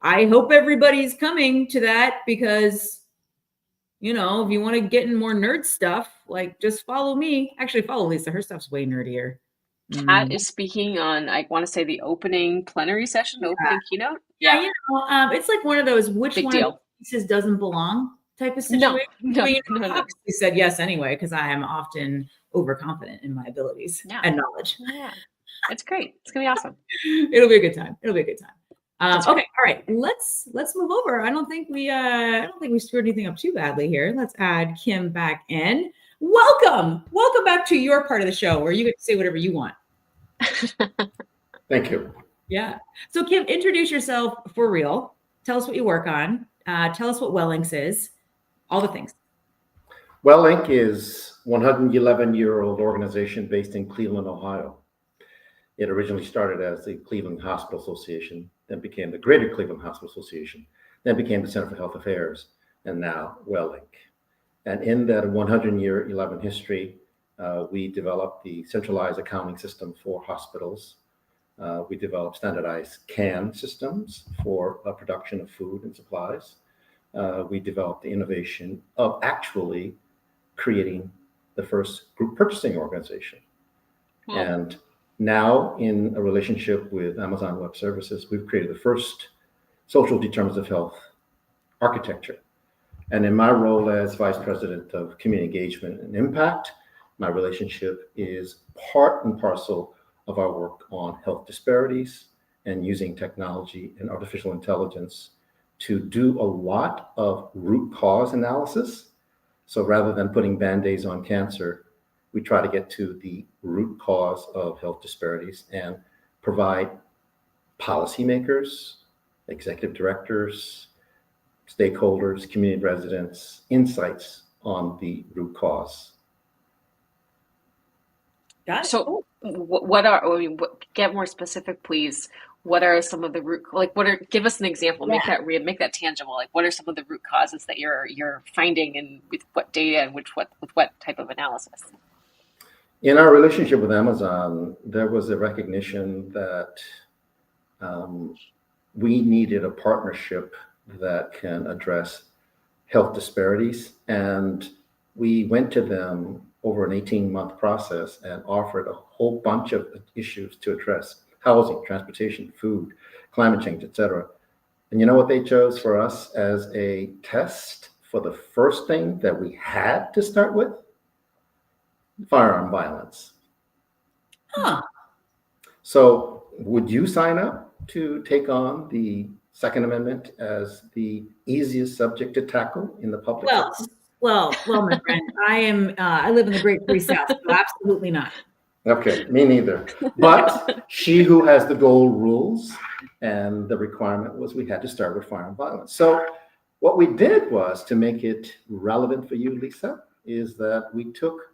I hope everybody's coming to that because, you know, if you want to get in more nerd stuff, like just follow me. Actually, follow Lisa. Her stuff's way nerdier. Kat is speaking on, I want to say, the opening plenary session, opening keynote. Yeah, you know, it's like one of those which Big one deal. of these pieces doesn't belong type of No, situation. no, But, you know, no. obviously said yes anyway because I am often overconfident in my abilities and knowledge. Yeah, it's great. It's gonna be awesome. It'll be a good time. It'll be a good time. That's Okay, all right. Let's move over. I don't think we screwed anything up too badly here. Let's add Kim back in. Welcome back to your part of the show where you get to say whatever you want. Thank you. Yeah. So Kim, introduce yourself for real. Tell us what you work on. Tell us what Welllinks is. All the things. WellLink is 111-year-old organization based in Cleveland, Ohio. It originally started as the Cleveland Hospital Association, then became the Greater Cleveland Hospital Association, then became the Center for Health Affairs, and now WellLink. And in that 100-year 11 history, we developed the centralized accounting system for hospitals. We developed standardized CAN systems for production of food and supplies. We developed the innovation of actually creating the first group purchasing organization. Wow. And now, in a relationship with Amazon Web Services, we've created the first social determinants of health architecture. And in my role as Vice President of Community Engagement and Impact, my relationship is part and parcel of our work on health disparities and using technology and artificial intelligence to do a lot of root cause analysis. So rather than putting Band-Aids on cancer, we try to get to the root cause of health disparities and provide policymakers, executive directors, stakeholders, community residents, insights on the root cause. Got it. So get more specific, please. What are some of the give us an example, make that tangible. Like, what are some of the root causes that you're finding, and with what data and with what type of analysis? In our relationship with Amazon, there was a recognition that we needed a partnership that can address health disparities. And we went to them over an 18-month process and offered a whole bunch of issues to address: housing, transportation, food, climate change, etc. And you know what they chose for us as a test for the first thing that we had to start with? Firearm violence. Huh. So would you sign up to take on the Second Amendment as the easiest subject to tackle in the public? Well, my friend, I live in the Great Free South, so absolutely not. Okay, me neither. But she who has the gold rules, and the requirement was we had to start with firearm violence. So what we did was, to make it relevant for you, Lisa, is that we took,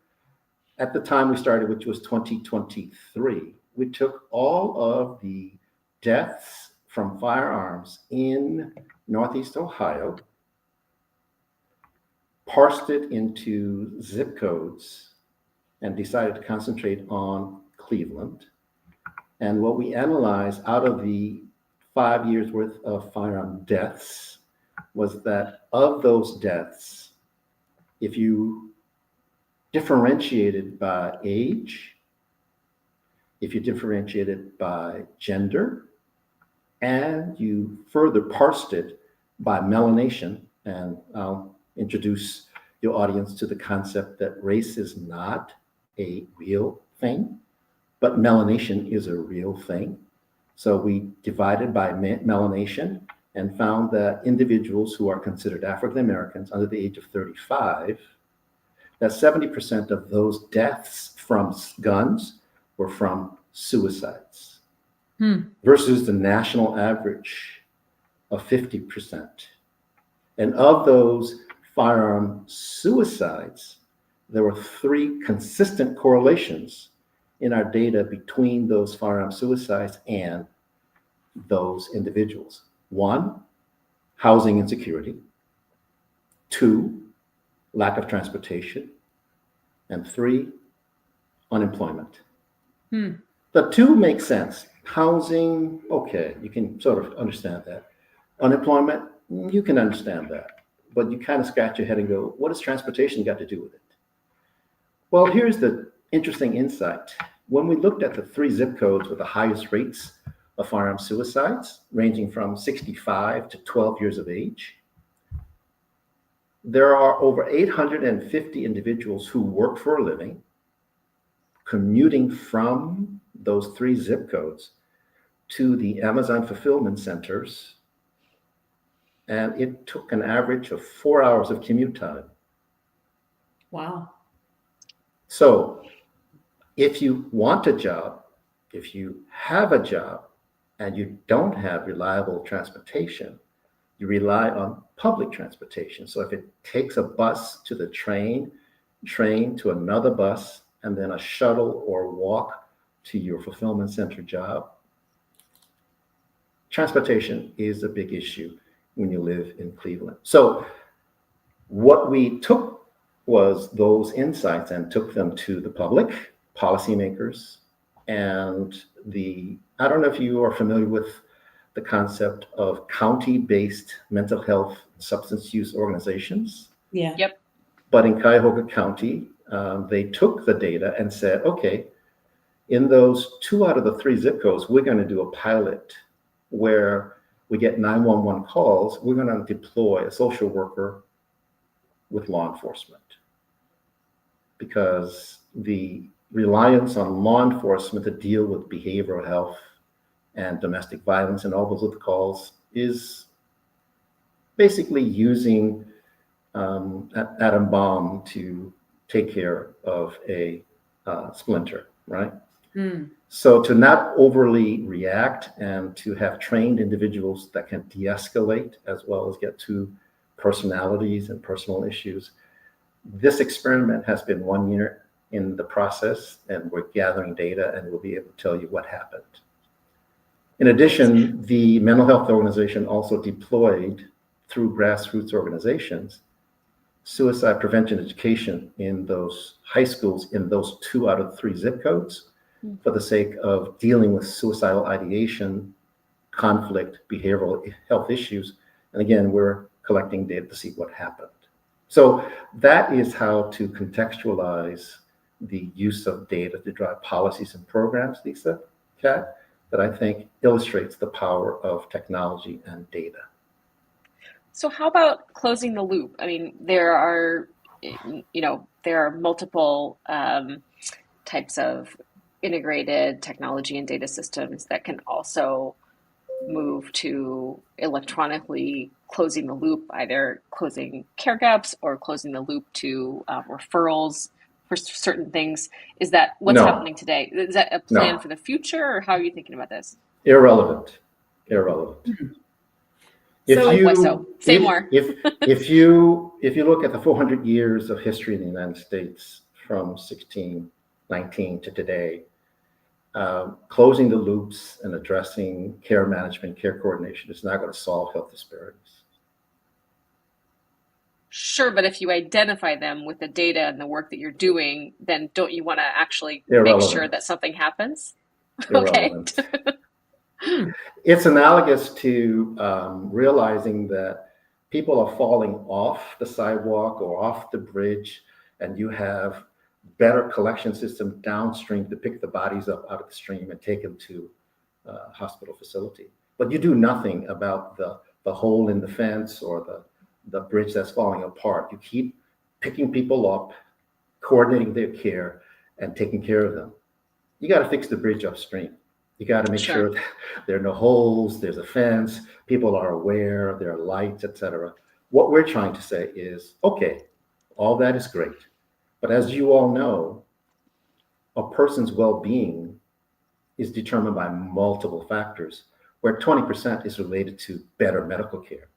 at the time we started, which was 2023, we took all of the deaths from firearms in Northeast Ohio, parsed it into zip codes, and decided to concentrate on Cleveland. And what we analyzed out of the 5 years worth of firearm deaths was that of those deaths, if you differentiated by age, if you differentiated by gender, and you further parsed it by melanation, and I'll introduce your audience to the concept that race is not a real thing, but melanation is a real thing. So we divided by melanation and found that individuals who are considered African Americans under the age of 35 that 70% of those deaths from guns were from suicides versus the national average of 50%. And of those firearm suicides, there were 3 consistent correlations in our data between those firearm suicides and those individuals. 1, housing insecurity. 2, lack of transportation. And 3, unemployment. The 2 make sense. Housing, okay, you can sort of understand that. Unemployment, you can understand that. But you kind of scratch your head and go, what has transportation got to do with it? Well, here's the interesting insight. When we looked at the 3 zip codes with the highest rates of firearm suicides, ranging from 65 to 12 years of age, there are over 850 individuals who work for a living, commuting from those 3 zip codes to the Amazon fulfillment centers, and it took an average of 4 hours of commute time. Wow. So if you want a job, if you have a job, and you don't have reliable transportation, you rely on public transportation. So if it takes a bus to the train to another bus, and then a shuttle or walk to your fulfillment center job, transportation is a big issue when you live in Cleveland. So what we took was those insights and took them to the public, policymakers, and I don't know if you are familiar with the concept of county-based mental health substance use organizations. Yeah. Yep. But in Cuyahoga County, they took the data and said, okay, in those 2 out of the 3 zip codes, we're going to do a pilot where we get 911 calls. We're going to deploy a social worker with law enforcement, because the reliance on law enforcement to deal with behavioral health and domestic violence and all those other calls is basically using an atom bomb to take care of a splinter, right? So to not overly react and to have trained individuals that can de-escalate as well as get to personalities and personal issues. This experiment has been 1 year in the process, and we're gathering data, and we'll be able to tell you what happened. In addition, the mental health organization also deployed, through grassroots organizations, suicide prevention education in those high schools in those 2 out of 3 zip codes for the sake of dealing with suicidal ideation, conflict, behavioral health issues. And again, we're collecting data to see what happened. So that is how to contextualize the use of data to drive policies and programs, Lisa, Kat, that I think illustrates the power of technology and data. So how about closing the loop? I mean, there are multiple types of integrated technology and data systems that can also move to electronically closing the loop, either closing care gaps or closing the loop to referrals for certain things. Is that what's happening today? Is that a plan for the future, or how are you thinking about this? Irrelevant. If you look at the 400 years of history in the United States from 1619 to today, closing the loops and addressing care management, care coordination is not going to solve health disparities. Sure, but if you identify them with the data and the work that you're doing, then don't you want to actually Irrelevant. make sure that something happens? Irrelevant. Okay. It's analogous to realizing that people are falling off the sidewalk or off the bridge, and you have better collection system downstream to pick the bodies up out of the stream and take them to a hospital facility. But you do nothing about the hole in the fence or the bridge that's falling apart. You keep picking people up, coordinating their care, and taking care of them. You got to fix the bridge upstream. You got to make sure that there are no holes, there's a fence, people are aware, there are lights, etc. What we're trying to say is, okay, all that is great, But as you all know, a person's well-being is determined by multiple factors, where 20% is related to better medical care,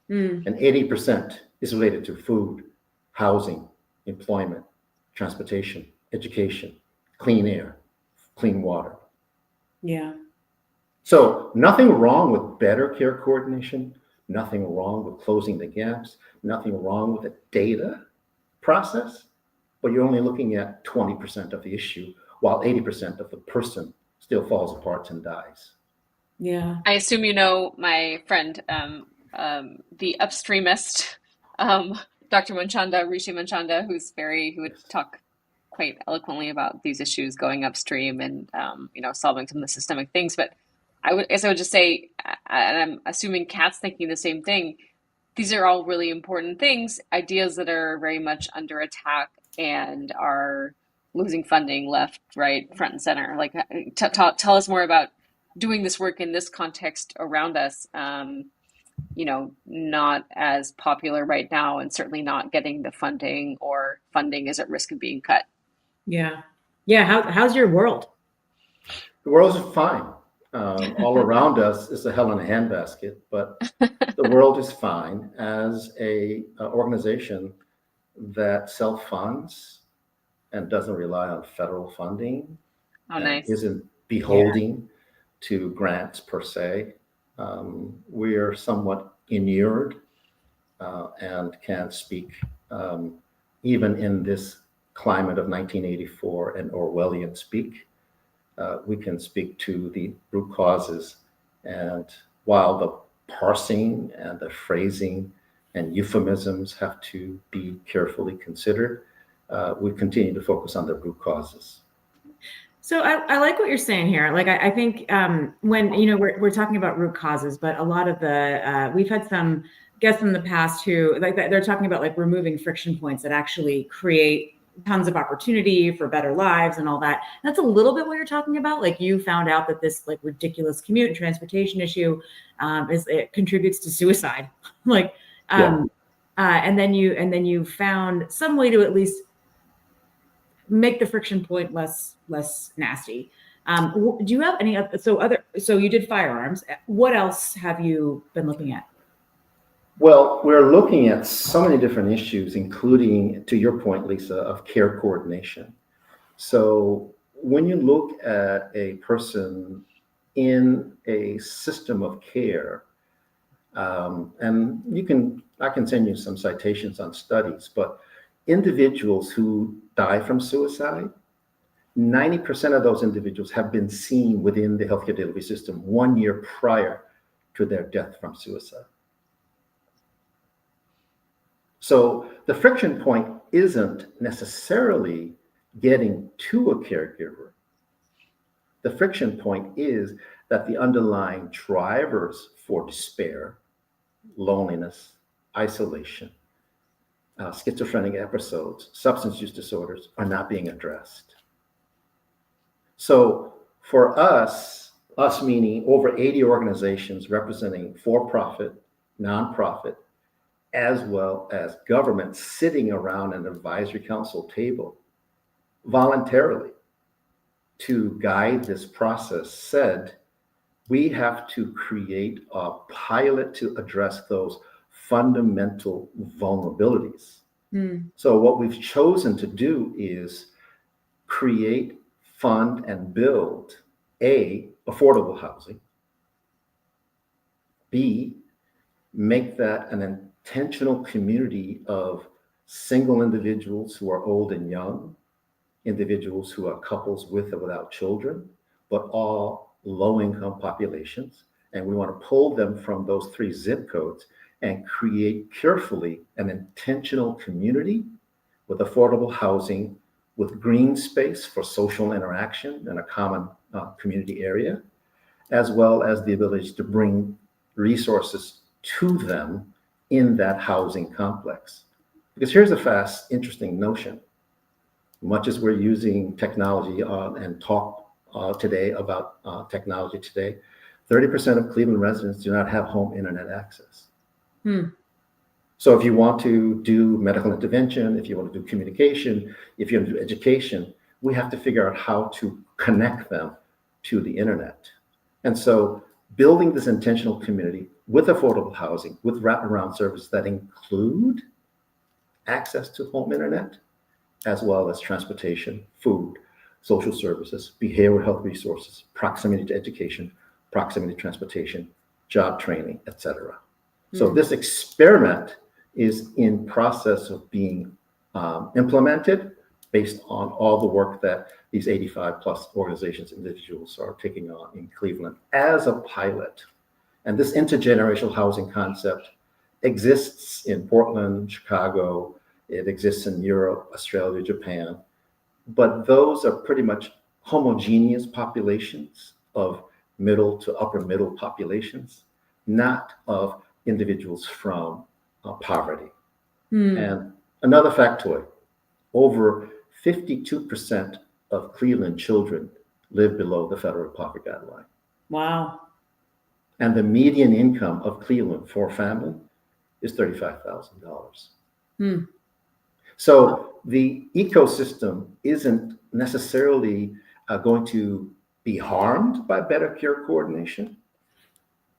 and 80% is related to food, housing, employment, transportation, education, clean air, clean water. Yeah. So nothing wrong with better care coordination, nothing wrong with closing the gaps, nothing wrong with the data process, but you're only looking at 20% of the issue, while 80% of the person still falls apart and dies. Yeah. I assume you know my friend, the upstreamist, Dr. Manchanda, Rishi Manchanda, who would talk quite eloquently about these issues going upstream and solving some of the systemic things. But I would just say, and I'm assuming Kat's thinking the same thing. These are all really important things, ideas that are very much under attack and are losing funding left, right, front and center. Like, tell us more about doing this work in this context around us. Not as popular right now, and certainly not getting the funding, or funding is at risk of being cut. Yeah. Yeah. How's your world? The world is fine. All around us is a hell in a handbasket, but the world is fine as a organization that self-funds and doesn't rely on federal funding. Oh, nice. Isn't beholden to grants per se. We are somewhat inured and can speak, even in this climate of 1984 and Orwellian speak. We can speak to the root causes, and while the parsing and the phrasing and euphemisms have to be carefully considered, we continue to focus on the root causes. So I like what you're saying here. Like, I think when, we're talking about root causes, but a lot of we've had some guests in the past who, like, they're talking about like removing friction points that actually create tons of opportunity for better lives and all that. That's a little bit what you're talking about. Like, you found out that this like ridiculous commute and transportation issue it contributes to suicide. Like, and then you found some way to at least make the friction point less nasty. Do you have any so you did firearms. What else have you been looking at? Well, we're looking at so many different issues, including, to your point, Lisa, of care coordination. So when you look at a person in a system of care, and I can send you some citations on studies, but individuals who die from suicide, 90% of those individuals have been seen within the healthcare delivery system 1 year prior to their death from suicide. So the friction point isn't necessarily getting to a caregiver. The friction point is that the underlying drivers for despair, loneliness, isolation, schizophrenic episodes, substance use disorders are not being addressed. So for us meaning over 80 organizations representing for-profit, nonprofit, as well as government, sitting around an advisory council table voluntarily to guide this process, said we have to create a pilot to address those fundamental vulnerabilities. So what we've chosen to do is create, fund, and build A, affordable housing, B, make that an intentional community of single individuals who are old and young, individuals who are couples with or without children, but all low-income populations. And we want to pull them from those 3 zip codes and create carefully an intentional community with affordable housing, with green space for social interaction and a common community area, as well as the ability to bring resources to them in that housing complex. Because here's a interesting notion. Much as we're using technology and talk today about technology today, 30% of Cleveland residents do not have home internet access. So if you want to do medical intervention, if you want to do communication, if you want to do education, we have to figure out how to connect them to the internet. And so building this intentional community with affordable housing, with wraparound services that include access to home internet, as well as transportation, food, social services, behavioral health resources, proximity to education, proximity to transportation, job training, etc. So this experiment is in process of being implemented based on all the work that these 85 plus organizations, individuals are taking on in Cleveland as a pilot. And this intergenerational housing concept exists in Portland, Chicago, it exists in Europe, Australia, Japan, but those are pretty much homogeneous populations of middle to upper middle populations, not of individuals from poverty. And another factoid, over 52% of Cleveland children live below the federal poverty guideline. Wow. And the median income of Cleveland for a family is $35,000. So the ecosystem isn't necessarily going to be harmed by better care coordination,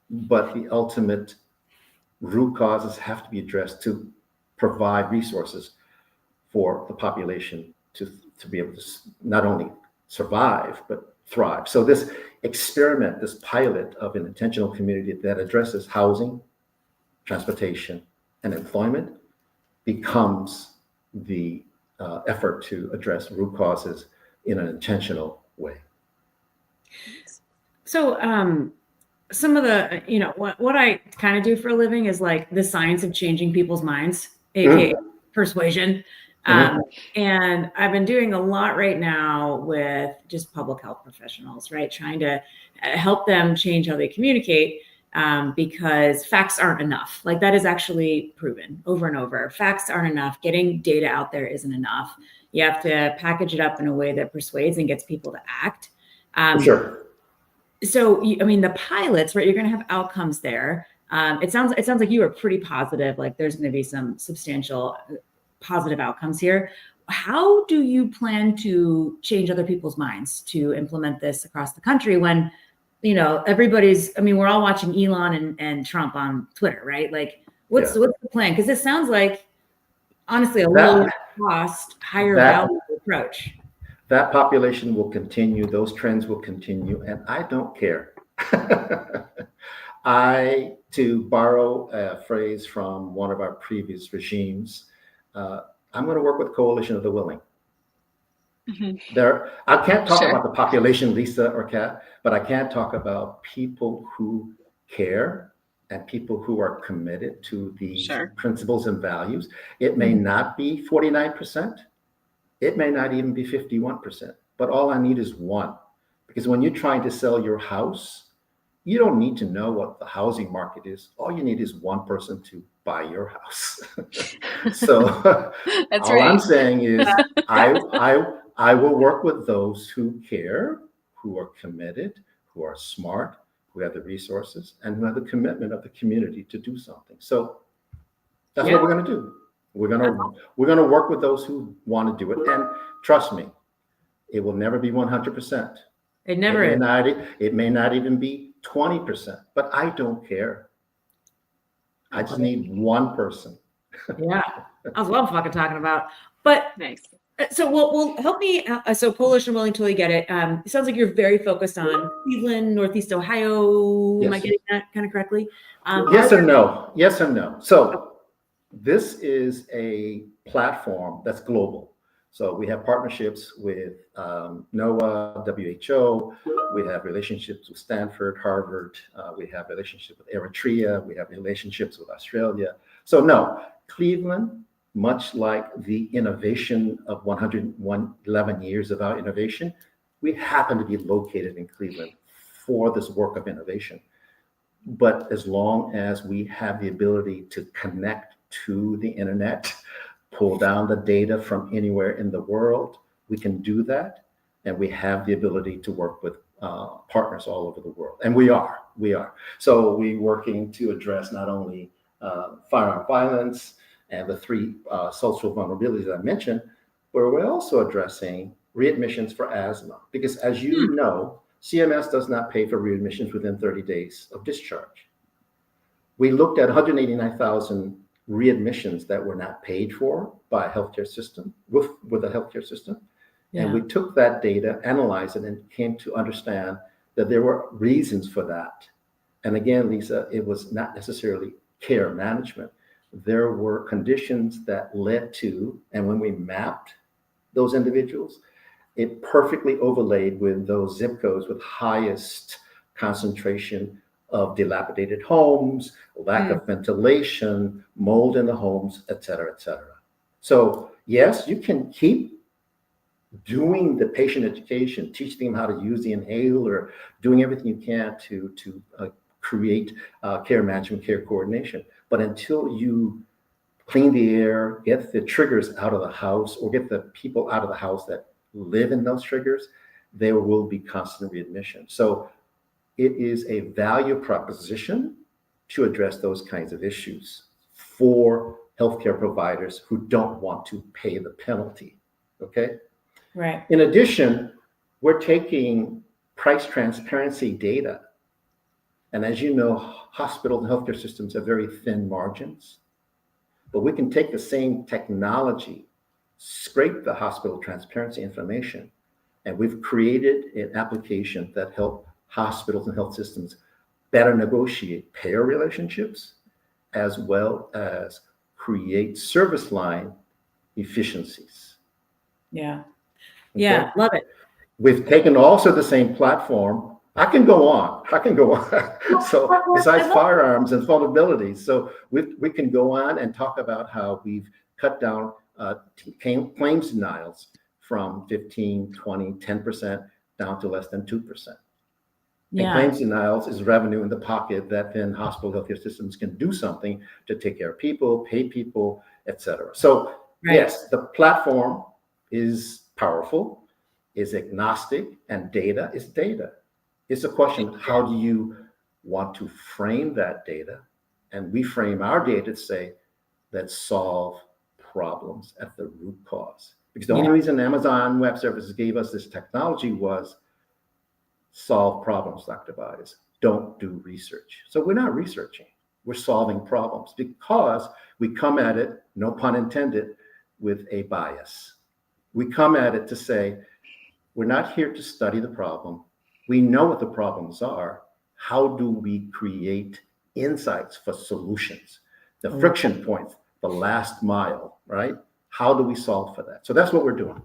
but the ultimate root causes have to be addressed to provide resources for the population to be able to not only survive, but thrive. So this experiment, this pilot of an intentional community that addresses housing, transportation, and employment becomes the effort to address root causes in an intentional way. So some of the, what I kind of do for a living is like the science of changing people's minds, aka persuasion. And I've been doing a lot right now with just public health professionals, right? Trying to help them change how they communicate, because facts aren't enough. Like that is actually proven over and over. Facts aren't enough. Getting data out there isn't enough. You have to package it up in a way that persuades and gets people to act. Sure. So, the pilots, right? You're going to have outcomes there. It sounds like you are pretty positive. Like there's going to be some substantial positive outcomes here. How do you plan to change other people's minds to implement this across the country when, we're all watching Elon and Trump on Twitter, right? Like what's the plan? Because it sounds like honestly a low cost, higher value approach. That population will continue, those trends will continue, and I don't care. To borrow a phrase from one of our previous regimes, I'm going to work with Coalition of the Willing. I can't talk about the population, Lisa or Kat, but I can talk about people who care and people who are committed to these principles and values. It may not be 49%. It may not even be 51%, but all I need is one. Because when you're trying to sell your house, you don't need to know what the housing market is. All you need is one person to buy your house. So That's all right. I'm saying is I will work with those who care, who are committed, who are smart, who have the resources, and who have the commitment of the community to do something. So that's what we're going to do. We're going to work with those who want to do it. And trust me, it will never be 100%. It never is. It may not even be 20%, but I don't care. I just need one person. Yeah, that's what I'm fucking talking about. But nice. So well, help me. So Coalition Willing, totally get it. It sounds like you're very focused on Cleveland, Northeast Ohio. Yes. Am I getting that kind of correctly? Yes and no. Yes and no. So this is a platform that's global. So we have partnerships with NOAA, WHO. We have relationships with Stanford, Harvard. We have relationships with Eritrea. We have relationships with Australia. So no, Cleveland, much like the innovation of 111 years of our innovation, we happen to be located in Cleveland for this work of innovation. But as long as we have the ability to connect to the internet, pull down the data from anywhere in the world, we can do that. And we have the ability to work with partners all over the world. And we are. So we're working to address not only firearm violence, and the 3 social vulnerabilities that I mentioned, where we're also addressing readmissions for asthma. Because as you know, CMS does not pay for readmissions within 30 days of discharge. We looked at 189,000 readmissions that were not paid for by a healthcare system, with a healthcare system. And we took that data, analyzed it, and came to understand that there were reasons for that. And again, Lisa, it was not necessarily care management. There were conditions that led to, and when we mapped those individuals, it perfectly overlaid with those zip codes with highest concentration of dilapidated homes, lack of ventilation, mold in the homes, et cetera, et cetera. So yes, you can keep doing the patient education, teaching them how to use the inhaler, doing everything you can to create care management, care coordination. But until you clean the air, get the triggers out of the house, or get the people out of the house that live in those triggers, there will be constant readmission. So it is a value proposition to address those kinds of issues for healthcare providers who don't want to pay the penalty. Okay. Right. In addition, we're taking price transparency data. And as you know, hospitals and healthcare systems have very thin margins. But we can take the same technology, scrape the hospital transparency information, and we've created an application that helps hospitals and health systems better negotiate payer relationships, as well as create service line efficiencies. Yeah. Okay? Yeah. Love it. We've taken also the same platform. I can go on. So besides firearms and vulnerabilities, so we can go on and talk about how we've cut down claims denials from 15, 20, 10% down to less than 2%. Yeah. And claims denials is revenue in the pocket that then hospital healthcare systems can do something to take care of people, pay people, et cetera. So yes, the platform is powerful, is agnostic, and data is data. It's a question of how do you want to frame that data? And we frame our data to say, let's solve problems at the root cause. Because the only reason Amazon Web Services gave us this technology was solve problems, Dr. Byas. Don't do research. So we're not researching. We're solving problems because we come at it, no pun intended, with a bias. We come at it to say, we're not here to study the problem. We know what the problems are. How do we create insights for solutions? The friction points, the last mile, right? How do we solve for that? So that's what we're doing.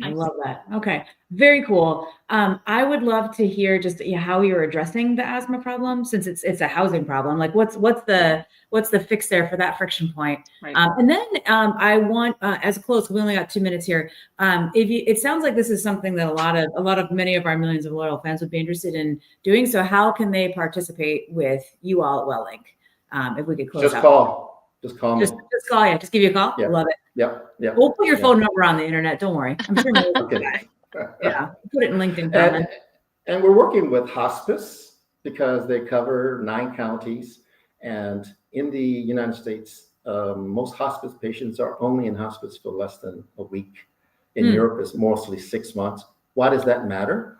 I love that. Okay. Very cool. I would love to hear just how you're addressing the asthma problem, since it's a housing problem. Like what's the fix there for that friction point? Right. And then I want, as a close, we only got 2 minutes here. It sounds like this is something that many of our millions of loyal fans would be interested in doing. So how can they participate with you all at WellLink? If we could close out. Just call me. Just call you. Just give you a call. Yeah. Love it. Yep. We'll put your phone number on the internet. Don't worry. I'm sure. Okay. Yeah. Put it in LinkedIn comments. And we're working with hospice because they cover 9 counties. And in the United States, most hospice patients are only in hospice for less than a week. In Europe, it's mostly 6 months. Why does that matter?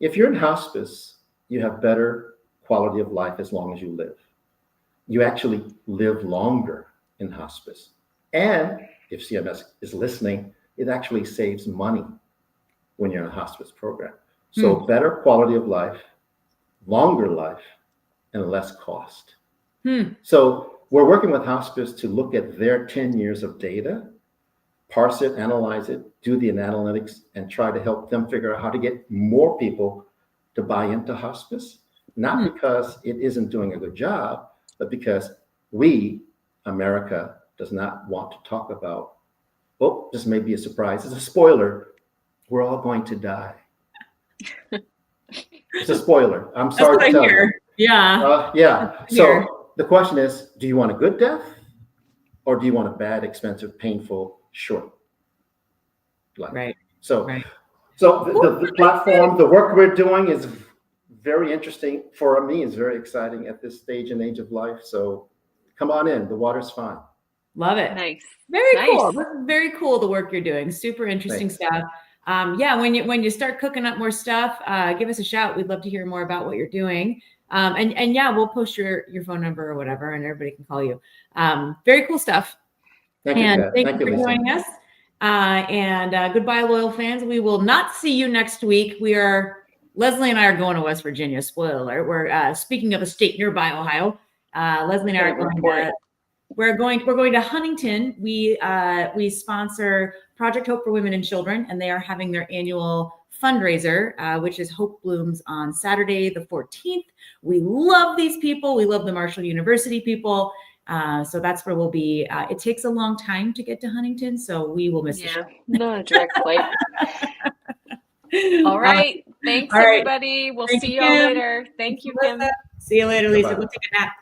If you're in hospice, you have better quality of life as long as you live. You actually live longer in hospice. And if CMS is listening, it actually saves money when you're in a hospice program. So better quality of life, longer life, and less cost. So we're working with hospice to look at their 10 years of data, parse it, analyze it, do the analytics, and try to help them figure out how to get more people to buy into hospice. Not because it isn't doing a good job, but because we, America, does not want to talk about, this may be a surprise. It's a spoiler. We're all going to die. It's a spoiler. I'm sorry to tell you. Yeah. So the question is, do you want a good death or do you want a bad, expensive, painful, short life? Right. So the platform, the work we're doing is very interesting. For me, it's very exciting at this stage and age of life. So come on in. The water's fine. Love it. Nice. Very Nice. cool. This is very cool, the work you're doing. Super interesting Thanks. stuff. Yeah, when you start cooking up more stuff, give us a shout. We'd love to hear more about what you're doing. And yeah, we'll post your phone number or whatever, and everybody can call you. Very cool stuff. Thank you, And Pat. thank Thank you you, for Lisa. joining us. And goodbye, loyal fans. We will not see you next week. Leslie and I are going to West Virginia. Spoiler alert. We're speaking of a state nearby Ohio. Leslie and I are going to Huntington. We sponsor Project Hope for Women and Children, and they are having their annual fundraiser, which is Hope Blooms on Saturday, the 14th. We love these people. We love the Marshall University people. So that's where we'll be. It takes a long time to get to Huntington, so we will miss the show. Not a direct flight. All right. Thanks, all right. everybody. We'll Thank see you, y'all Kim. later. Thank you, Kim. See you later, Lisa. Bye-bye. Go take a nap.